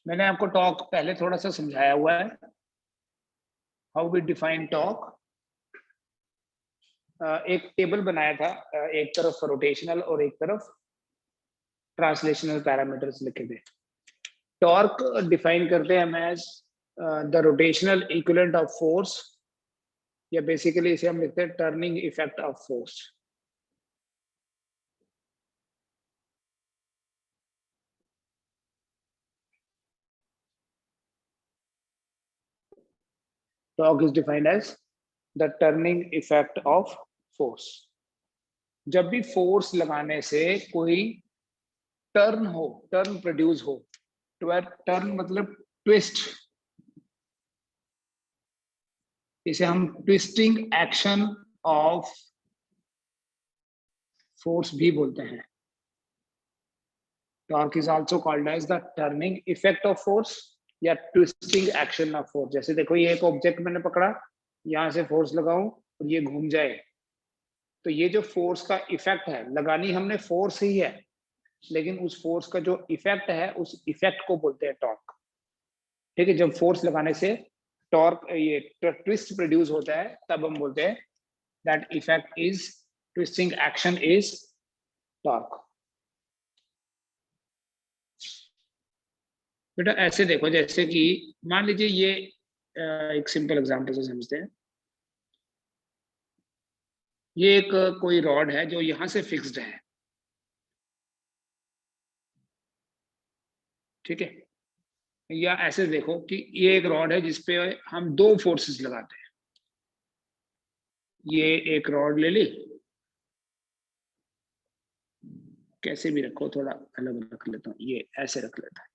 मैंने आपको टॉर्क पहले थोड़ा सा समझाया हुआ है, हाउ वी डिफाइन टॉर्क। एक टेबल बनाया था, एक तरफ रोटेशनल और एक तरफ ट्रांसलेशनल पैरामीटर्स लिखे थे। टॉर्क डिफाइन करते हैं हम as the rotational equivalent of force, या बेसिकली इसे हम लिखते हैं turning effect of force. Torque is defined as the turning effect of force. जब भी फोर्स लगाने से कोई टर्न हो, टर्न प्रोड्यूस हो, टर्न मतलब ट्विस्ट, इसे हम ट्विस्टिंग एक्शन ऑफ फोर्स भी बोलते हैं। Torque is also called as the turning effect of force या ट्विस्टिंग एक्शन ऑफ फोर्स। जैसे देखो, ये एक ऑब्जेक्ट मैंने पकड़ा, यहां से फोर्स लगाऊं और ये घूम जाए, तो ये जो फोर्स का इफेक्ट है, लगानी हमने फोर्स ही है, लेकिन उस फोर्स का जो इफेक्ट है, उस इफेक्ट को बोलते हैं टॉर्क। ठीक है, जब फोर्स लगाने से टॉर्क, ये ट्विस्ट प्रोड्यूस होता है, तब हम बोलते हैं that effect is twisting action is torque. बेटा ऐसे देखो, जैसे कि मान लीजिए ये एक सिंपल एग्जांपल से समझते हैं। ये एक कोई रॉड है जो यहां से फिक्स्ड है, ठीक है, या ऐसे देखो कि ये एक रॉड है जिसपे हम दो फोर्सेस लगाते हैं। ये एक रॉड ले ली, कैसे भी रखो, थोड़ा अलग रख लेता हूँ, ये ऐसे रख लेता है।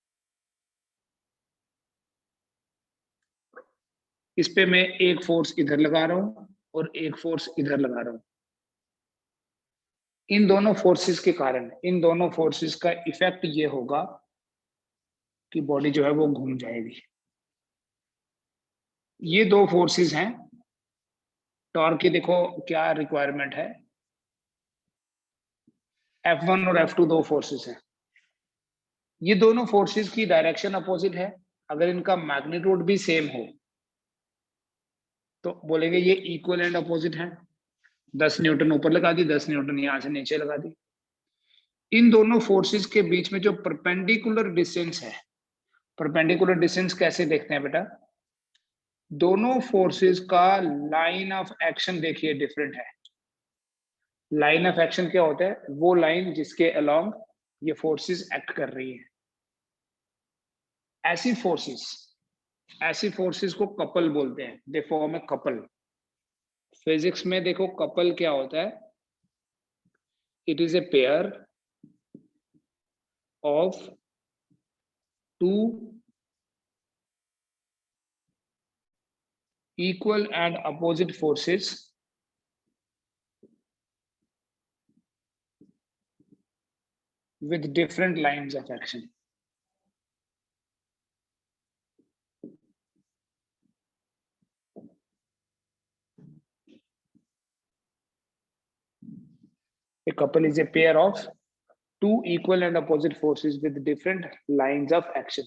इस पे मैं एक फोर्स इधर लगा रहा हूं और एक फोर्स इधर लगा रहा हूं। इन दोनों फोर्सेस के कारण, इन दोनों फोर्सेस का इफेक्ट ये होगा कि बॉडी जो है वो घूम जाएगी। ये दो फोर्सेस हैं। टॉर्क की देखो क्या रिक्वायरमेंट है, F1 और F2 दो फोर्सेस हैं। ये दोनों फोर्सेस की डायरेक्शन अपोजिट है। अगर इनका मैग्नीट्यूड भी सेम हो तो बोलेंगे ये इक्वल एंड अपोजिट है। 10 न्यूटन ऊपर लगा दी, 10 न्यूटन यहां से नीचे लगा दी। इन दोनों फोर्सेस के बीच में जो परपेंडिकुलर डिस्टेंस है, परपेंडिकुलर डिस्टेंस कैसे देखते हैं बेटा, दोनों फोर्सेस का लाइन ऑफ एक्शन देखिए डिफरेंट है। लाइन ऑफ एक्शन क्या होता है, वो लाइन जिसके अलोंग ये फोर्सेस एक्ट कर रही है। ऐसी फोर्सेस को कपल बोलते हैं, they form a couple. Physics में देखो कपल क्या होता है, it is a pair of two equal and opposite forces with different lines of action. A couple is a pair of two equal and opposite forces with different lines of action.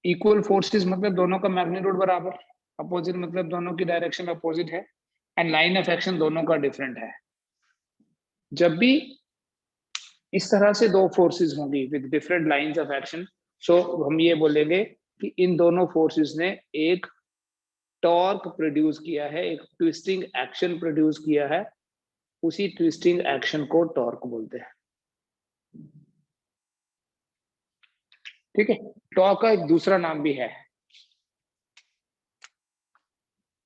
Equal forces मतलब दोनों का magnitude बराबर, opposite मतलब दोनों की direction opposite है, and line of action दोनों का डिफरेंट है। जब भी इस तरह से दो फोर्सेस होंगी with different lines of action, so हम ये बोलेंगे कि इन दोनों फोर्सेस ने एक टॉर्क प्रोड्यूस किया है, एक ट्विस्टिंग एक्शन प्रोड्यूस किया है। उसी ट्विस्टिंग एक्शन को टॉर्क बोलते हैं। ठीक है, टॉर्क का एक दूसरा नाम भी है,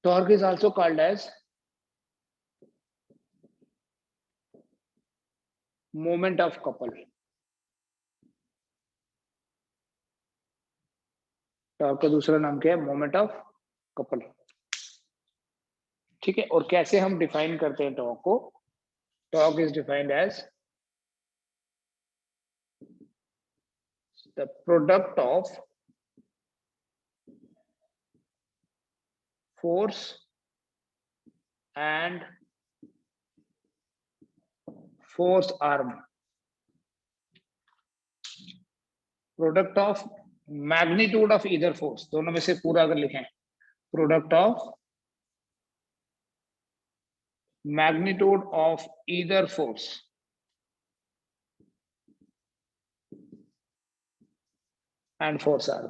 torque is also called as moment of couple. Torque का दूसरा नाम क्या है, मोमेंट ऑफ कपल। ठीक है, और कैसे हम डिफाइन करते हैं टॉर्क को, torque is defined as the product of force and force arm, product of magnitude of either force, दोनों में से पूरा अगर लिखें, product of magnitude of either force and force arm.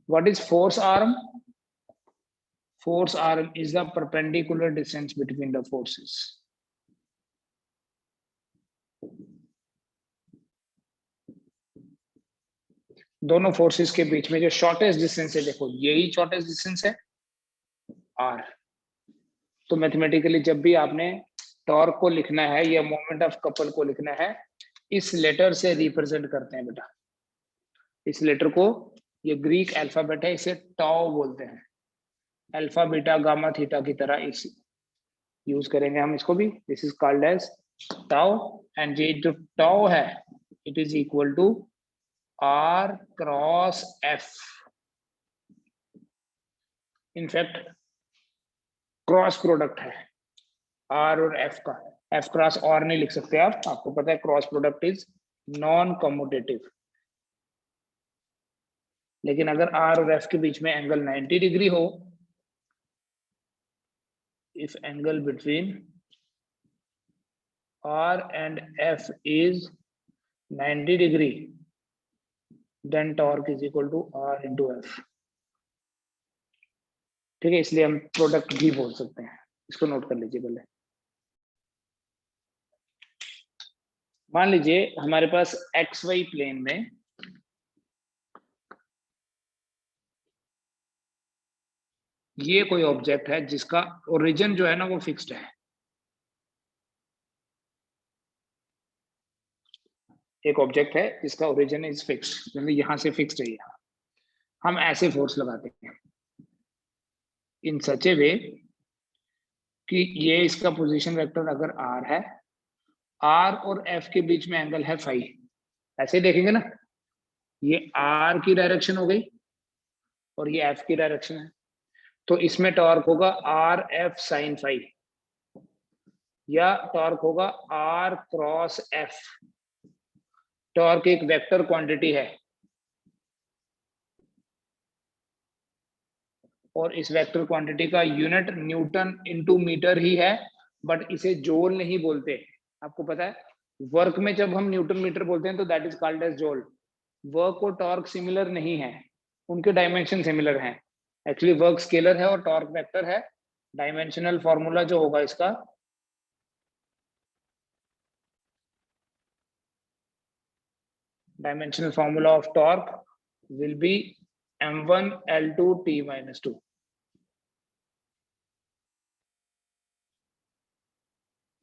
What is force arm? Force arm is the perpendicular distance between the forces. दोनों forces के बीच में जो शॉर्टेस्ट डिस्टेंस है, देखो यही शॉर्टेस्ट डिस्टेंस है r. तो मैथमेटिकली जब भी आपने टॉर्क को लिखना है या मोमेंट ऑफ कपल को लिखना है, इस लेटर से रिप्रेजेंट करते हैं बेटा. इस लेटर को, ये ग्रीक अल्फाबेट है, इसे टाउ बोलते हैं. अल्फा बीटा गामा थीटा की तरह इस यूज करेंगे हम इसको भी. This is called as tau. And ये जो टाउ है, it is equal to r cross f. In fact cross product है r और f का. f क्रॉस r नहीं लिख सकते आप, आपको पता है cross product is non commutative. लेकिन अगर r और f के बीच में एंगल 90 डिग्री हो, if angle between r and f is 90 degree, then torque is equal to r into f. ठीक है, इसलिए हम प्रोडक्ट भी बोल सकते हैं. इसको नोट कर लीजिए पहले. मान लीजिए हमारे पास XY प्लेन में ये कोई ऑब्जेक्ट है जिसका ओरिजिन जो है ना वो फिक्स्ड है. एक ऑब्जेक्ट है जिसका ओरिजिन इज फिक्स्ड, मतलब यहां से फिक्स्ड है. यहाँ हम ऐसे फोर्स लगाते हैं इन सच ए वे कि ये इसका पोजीशन वेक्टर अगर r है, r और f के बीच में एंगल है फाई. ऐसे देखेंगे ना, ये r की डायरेक्शन हो गई और ये f की डायरेक्शन है. तो इसमें टॉर्क होगा r f साइन फाई, या टॉर्क होगा r क्रॉस f. टॉर्क एक वेक्टर क्वांटिटी है और इस वेक्टर क्वांटिटी का यूनिट न्यूटन इनटू मीटर ही है, बट इसे जूल नहीं बोलते. आपको पता है, वर्क में जब हम न्यूटन मीटर बोलते हैं तो that is called as joule. Work और टॉर्क सिमिलर नहीं है, उनके डायमेंशन सिमिलर हैं. एक्चुअली वर्क स्केलर है और टॉर्क वेक्टर है. डायमेंशनल फॉर्मूला जो होगा इसका, dimensional formula of torque will be m1 L2 T minus 2.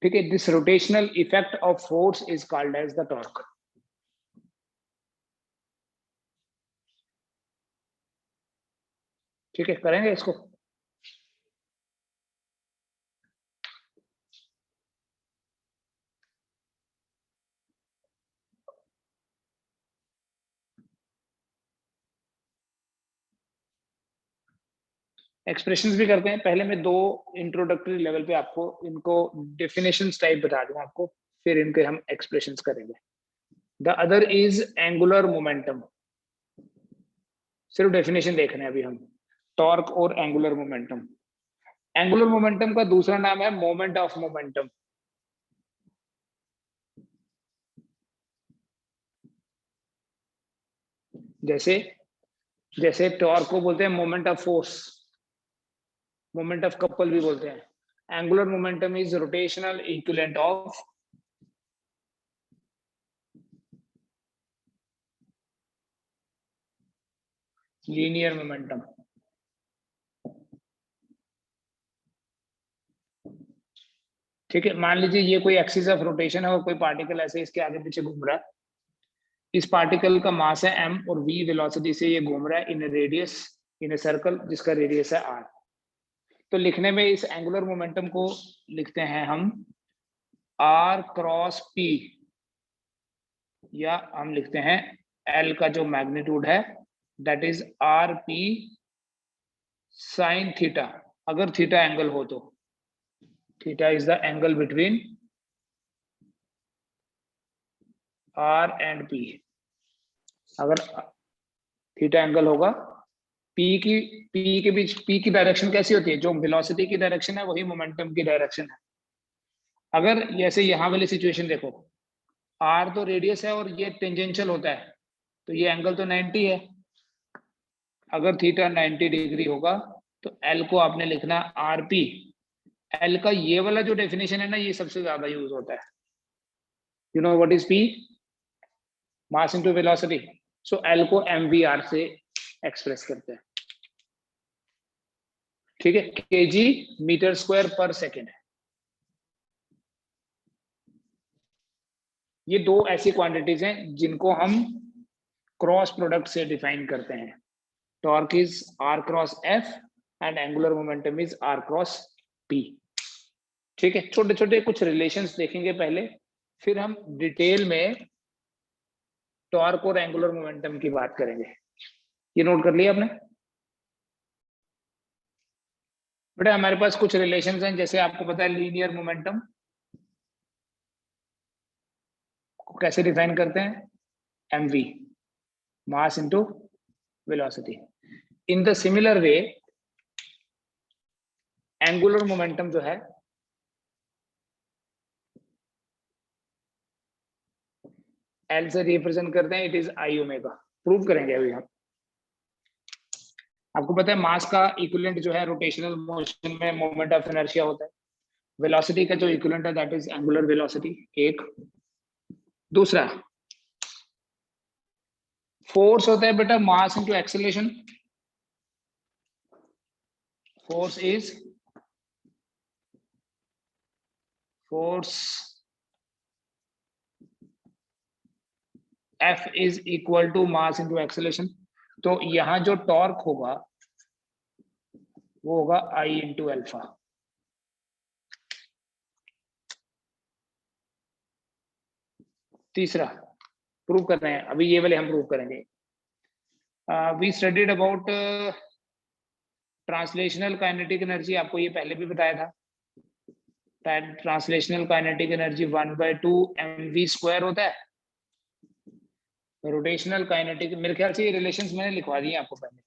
ठीक है, this rotational effect of force is called as the torque. ठीक है, करेंगे इसको. एक्सप्रेशंस भी करते हैं. पहले मैं दो इंट्रोडक्टरी लेवल पे आपको इनको डेफिनेशंस टाइप बता दूं आपको, फिर इनके हम एक्सप्रेशंस करेंगे. The other is angular momentum. सिर्फ डेफिनेशन देख रहे हैं अभी हम, टॉर्क और एंगुलर मोमेंटम. एंगुलर मोमेंटम का दूसरा नाम है मोमेंट ऑफ मोमेंटम. जैसे जैसे टॉर्क को बोलते हैं moment of force, moment of couple भी बोलते हैं. Angular momentum is rotational equivalent of linear momentum. ठीक है, मान लीजिए ये कोई एक्सिस ऑफ रोटेशन है और कोई पार्टिकल ऐसे इसके आगे पीछे घूम रहा है. इस पार्टिकल का मास है m और v वेलोसिटी से ये घूम रहा है इन रेडियस, इन ए सर्कल जिसका रेडियस है r. तो लिखने में इस एंगुलर मोमेंटम को लिखते हैं हम r क्रॉस p, या हम लिखते हैं l का जो मैग्नीट्यूड है that is r p sine theta. अगर थीटा एंगल हो तो theta is the angle between r and p. अगर थीटा एंगल होगा पी के बीच। पी की डायरेक्शन कैसी होती है? जो वेलोसिटी की डायरेक्शन है वही मोमेंटम की डायरेक्शन है। अगर जैसे यहाँ वाली सिचुएशन देखो, आर तो रेडियस है और ये टेंजेंशियल होता है, तो ये एंगल तो 90 है। अगर थीटा 90 डिग्री होगा तो एल को आपने लिखना आर पी। एल का ये वाला जो डेफिनेशन है ना, ये सबसे ज्यादा यूज होता है। You know what is P? Mass into velocity. So L को एमवीआर से एक्सप्रेस करते हैं, ठीक है? केजी मीटर स्क्वायर पर सेकेंड है। ये दो ऐसी क्वांटिटीज हैं जिनको हम क्रॉस प्रोडक्ट से डिफाइन करते हैं। Torque is r cross F and angular momentum is r cross p. ठीक है, छोटे छोटे कुछ रिलेशंस देखेंगे पहले, फिर हम डिटेल में टॉर्क और एंगुलर मोमेंटम की बात करेंगे। ये नोट कर लिया आपने? बेटा हमारे पास कुछ रिलेशंस हैं, जैसे आपको पता है लीनियर मोमेंटम को कैसे डिफाइन करते हैं? mv, mass into velocity. In the similar way angular momentum जो है एल से रिप्रेजेंट करते हैं, it is I omega. Prove करेंगे अभी हम। आपको पता है मास का इक्विवेलेंट जो है रोटेशनल मोशन में मोमेंट ऑफ इनर्शिया होता है। वेलोसिटी का जो इक्विवेलेंट है दैट इज एंगुलर वेलोसिटी। एक दूसरा फोर्स होता है बेटा mass into acceleration. Force is force F is equal to mass into acceleration. तो यहां जो टॉर्क होगा वो होगा I इंटू एल्फा। तीसरा प्रूव कर रहे हैं, अभी ये वाले हम प्रूव करेंगे। We studied about translational kinetic energy, आपको ये पहले भी बताया था। ट्रांसलेशनल काइनेटिक एनर्जी 1/2 mv² होता है। रोटेशनल काइनेटिक, मेरे ख्याल से ये रिलेशंस मैंने लिखवा दिए आपको पहले।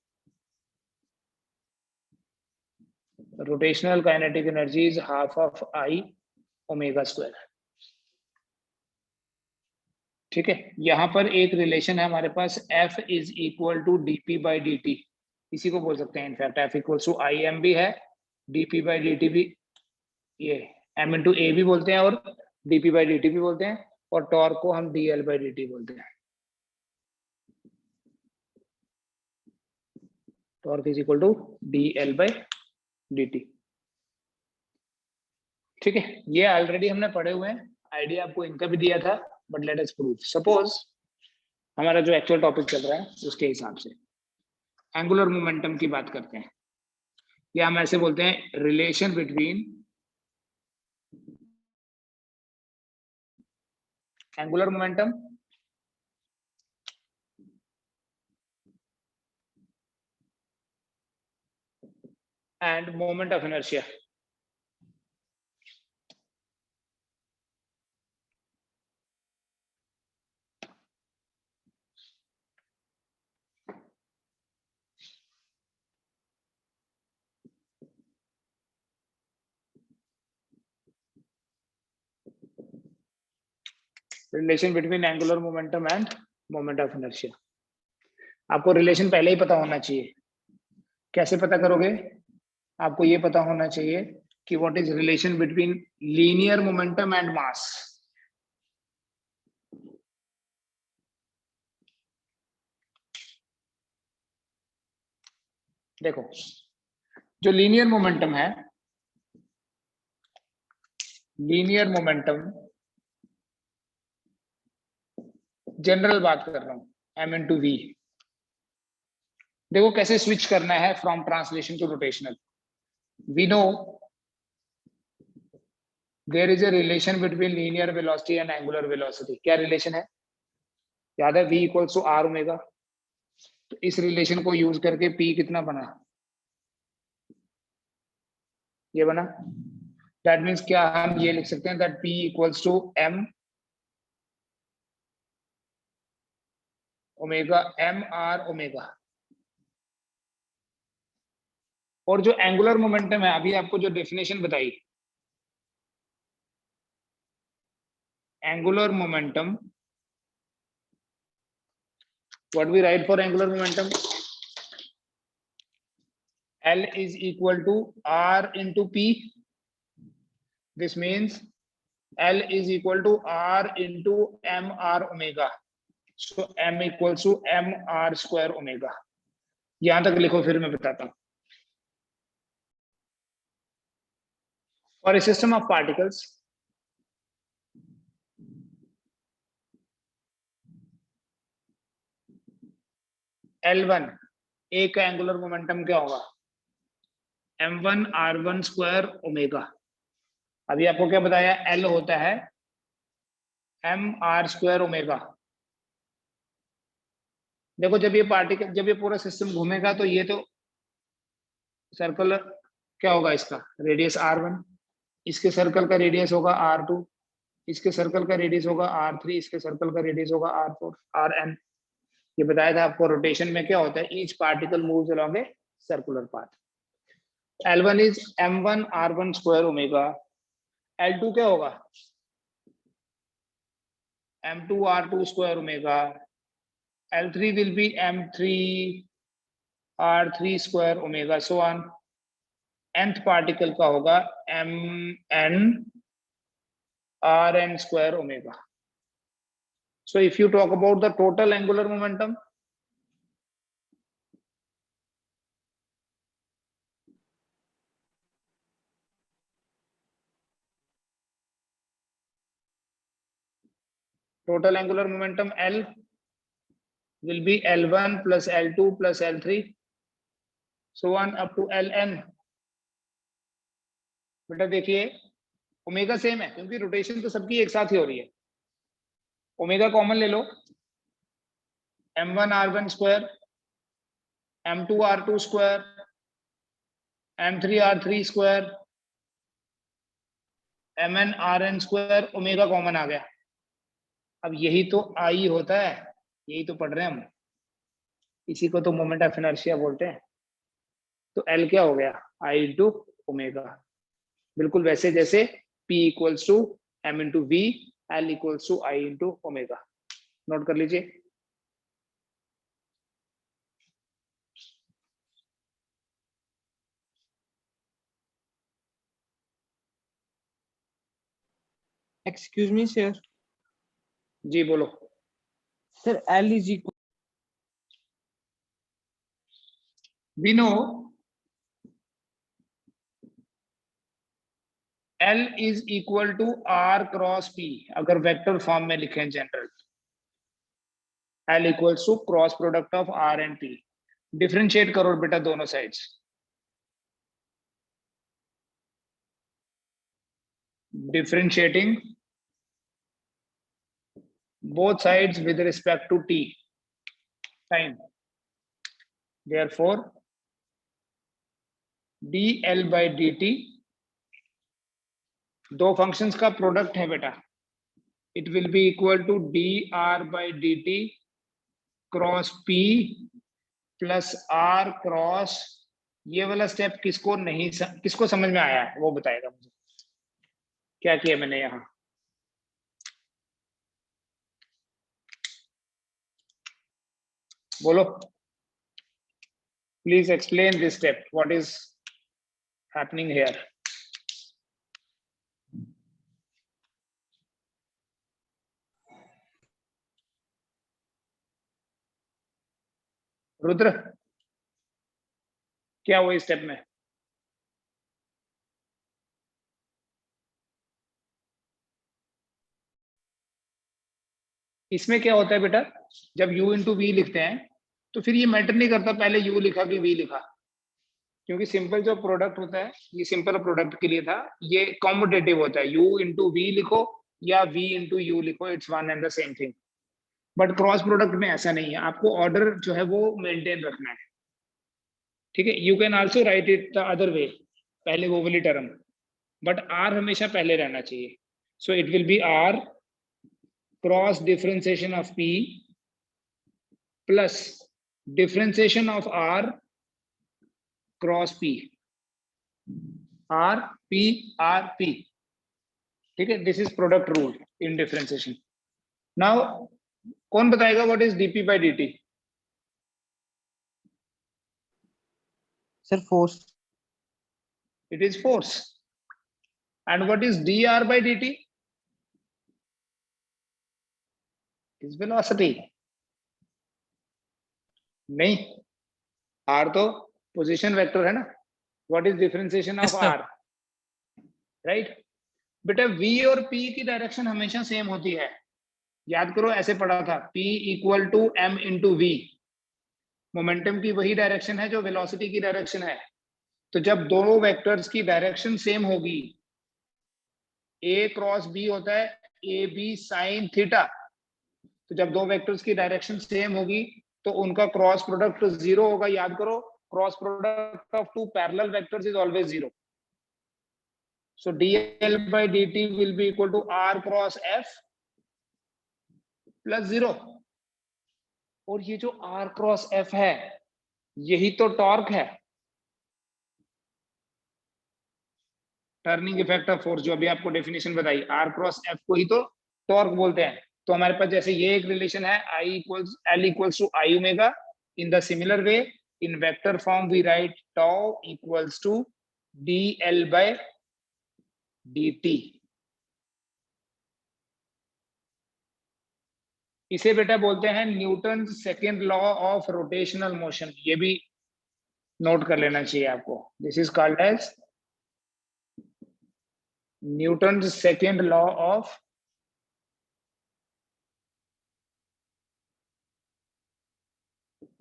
Rotational kinetic energy is half of I omega square. ठीक है, यहाँ पर एक रिलेशन है हमारे पास, F is equal to dp/dt। इसी को बोल सकते हैं in fact F equal to IM भी है, dp/dt भी, ये m इंटू ए भी बोलते हैं और dp/dt भी बोलते हैं, और टॉर्क को हम dl/dt बोलते हैं। Torque is equal to dl/dt। ठीक है, ये ऑलरेडी हमने पढ़े हुए हैं, आइडिया आपको इनका भी दिया था, but let us prove. Suppose हमारा जो एक्चुअल टॉपिक चल रहा है उसके हिसाब से एंगुलर मोमेंटम की बात करते हैं, या हम ऐसे बोलते हैं relation between angular momentum end moment of inertia. Relation between angular momentum end moment of inertia. आपको रिलेशन पहले ही पता होना चाहिए। कैसे पता करोगे? आपको ये पता होना चाहिए कि what is relation between linear momentum and mass. देखो, जो लीनियर मोमेंटम है, लीनियर मोमेंटम, जनरल बात कर रहा हूं, m इंटू वी। देखो कैसे स्विच करना है from translation to rotational. We know there is a relation between linear velocity and angular velocity. क्या रिलेशन है? याद है, v equals to r omega. तो इस रिलेशन को यूज करके p कितना बना? ये बना। दैट मीन्स क्या हम ये लिख सकते हैं that p equals to m omega m r omega. और जो एंगुलर मोमेंटम है, अभी आपको जो डेफिनेशन बताई, angular momentum, what we write for angular momentum, L is equal to R into P. This means L is equal to R into mr omega. So M equals to mr square omega. यहां तक लिखो, फिर मैं बताता हूं. For a system of particles, L1 A का angular momentum क्या होगा, m1 r1 स्क्वायर ओमेगा. अभी आपको क्या बताया, L होता है mr स्क्वायर ओमेगा. देखो जब ये पार्टिकल, जब ये पूरा सिस्टम घूमेगा तो ये तो सर्कल क्या होगा, इसका रेडियस r1, इसके सर्कल का रेडियस होगा r2, इसके सर्कल का रेडियस होगा r3, इसके सर्कल का रेडियस होगा r4, rn. ये बताया था आपको, रोटेशन में क्या होता है, each particle moves along a circular path. L1 is m1 r1 square omega. L2 क्या होगा, m2 r2 square omega. L3 will be m3 r3 square omega, so on. nth particle का होगा mn rn square omega. So if you talk about the total angular momentum, total angular momentum L will be L1 plus L2 plus L3, so on up to Ln. बेटा देखिए, omega same है क्योंकि rotation तो सबकी एक साथ ही हो रही है. ओमेगा कॉमन ले लो, m1 r1 square, m2 r2 square, m3 r3 square, mn rn square, omega common आ गया. अब यही तो आई होता है, यही तो पढ़ रहे हैं हम, इसी को तो मोमेंट ऑफ इनर्शिया बोलते हैं. तो L क्या हो गया, I इंटू ओमेगा. बिल्कुल वैसे जैसे P equals to M into V, L equals to I into omega. Note कर लीजिए. Excuse me sir. जी बोलो. Sir L is equal, We know L is equal to R cross P. अगर vector form में लिखें general, L equals to cross product of R and P. Differentiate करो बेटा दोनों sides. Differentiating both sides with respect to t time. Therefore, dl by dt, दो functions का product है बेटा, it will be equal to dr by dt cross p plus r cross. ये वाला step किसको नहीं किसको समझ में आया है वो बताएगा मुझे, क्या किया मैंने यहां. बोलो, please explain this step, what is happening here. Rudra, क्या हुआ इस स्टेप में. इसमें क्या होता है बेटा, जब u इंटू वी लिखते हैं तो फिर ये मैटर नहीं करता पहले u लिखा कि v लिखा, क्योंकि सिंपल जो प्रोडक्ट होता है, ये सिंपल प्रोडक्ट के लिए था, ये कॉम्यूटेटिव होता है. u इंटू वी लिखो या v इंटू यू लिखो, it's one and the same thing. But cross product में ऐसा नहीं है, आपको ऑर्डर जो है वो मेंटेन रखना है. ठीक है, you can also right it the other way, पहले वो वाली टर्म, बट r हमेशा पहले रहना चाहिए. So it will be r cross differentiation of p plus differentiation of r cross p, r p, ठीक है, this is product rule in differentiation. Now कौन बताएगा what is d p by d t? Sir force. It is force. And what is dr by dt? Is velocity. नहीं, r तो position vector है ना। What is differentiation of Yes, sir. r? Right? बेटा v और p की direction हमेशा same होती है। याद करो, ऐसे पढ़ा था, p equal to m into v. Momentum की वही डायरेक्शन है जो वेलोसिटी की डायरेक्शन है। तो जब दोनों वेक्टर्स की डायरेक्शन सेम होगी, a क्रॉस b होता है ए बी साइन थीटा। तो जब दो वेक्टर्स की डायरेक्शन सेम होगी तो उनका क्रॉस प्रोडक्ट जीरो होगा। याद करो, cross product of two parallel vectors is always zero. So dl by dt will be equal to r cross f plus zero. और ये जो r क्रॉस f है, यही तो टॉर्क है, टर्निंग इफेक्ट ऑफ फोर्स, जो अभी आपको डेफिनेशन बताई। r क्रॉस f को ही तो टॉर्क बोलते हैं। तो हमारे पास जैसे ये एक रिलेशन है, L equals to I omega. In the similar way, in vector form we write tau equals to dl by dt। इसे बेटा बोलते हैं Newton second law of rotational motion. ये भी नोट कर लेना चाहिए आपको। This is called as Newton second law of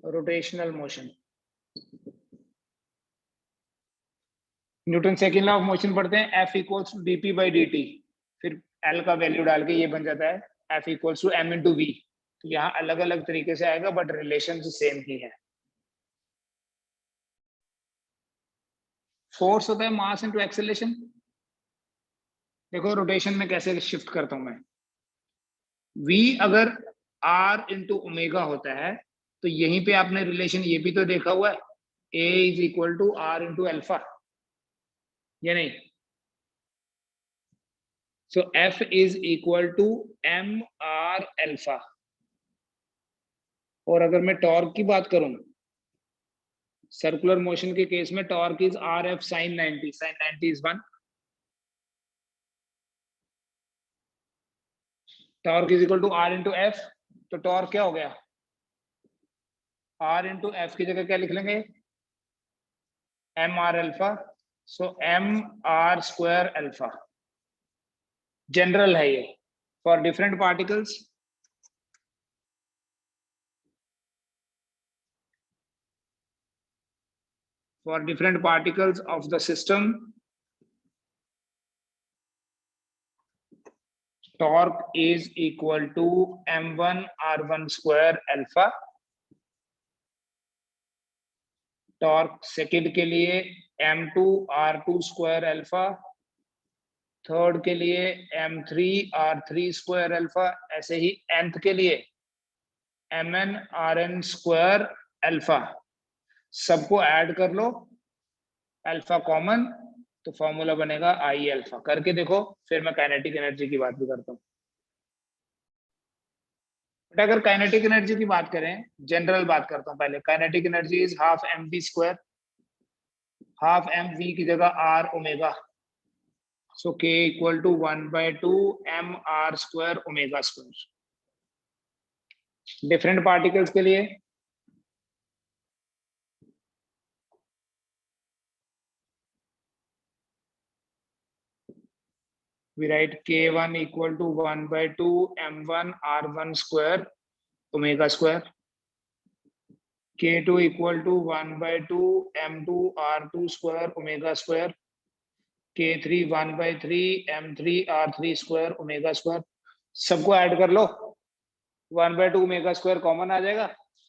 rotational motion. Newton second law of motion पढ़ते हैं, F equals to dp by dt। फिर L का वैल्यू डाल के ये बन जाता है F equals to m into v. तो यहाँ अलग अलग तरीके से आएगा, बट रिलेशन सेम ही है। फोर्स होता है मास इंटू एक्सेलरेशन। देखो रोटेशन में कैसे शिफ्ट करता हूं मैं। v अगर r इंटू ओमेगा होता है, तो यहीं पे आपने रिलेशन ये भी तो देखा हुआ है, a is equal to r into alpha, या नहीं? So F is equal to m r alpha. और अगर मैं टॉर्क की बात करूं, सर्कुलर मोशन के केस में torque is r F sine 90। Sine 90 is 1। Torque is equal to r into F. तो टॉर्क क्या हो गया? आर इंटू एफ की जगह क्या लिख लेंगे? M R alpha. So M are square alpha. General है ये for different particles. For different particles of the system, torque is equal to m1 r1 square alpha। Torque second के लिए m2 r2 square alpha, third के लिए m3 r3 square alpha, ऐसे ही nth के लिए mn rn square alpha. सबको add कर लो, alpha common, तो फॉर्मूला बनेगा आई अल्फा। करके देखो, फिर मैं काइनेटिक एनर्जी की बात भी करता हूँ। बट अगर काइनेटिक एनर्जी की बात करें, जनरल बात करता हूँ पहले। Kinetic energy is half m v square. Half m v की जगह r omega. So K equal to 1/2 m are square omega square. Different particles के लिए we write k1 equal to 1/2 m1 r1 square omega square, k2 equal to 1/2 m2 r2 square omega square, k3 1/3 m3 r3 square omega square। सबको add कर लो, 1/2 omega square common आ जाएगा,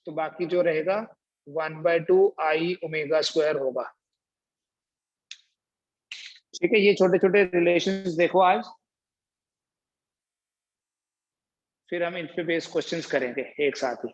तो बाकी जो रहेगा 1/2 आई omega square होगा। ठीक है, ये छोटे छोटे रिलेशंस देखो आज, फिर हम इन पे बेस क्वेश्चंस करेंगे एक साथ ही।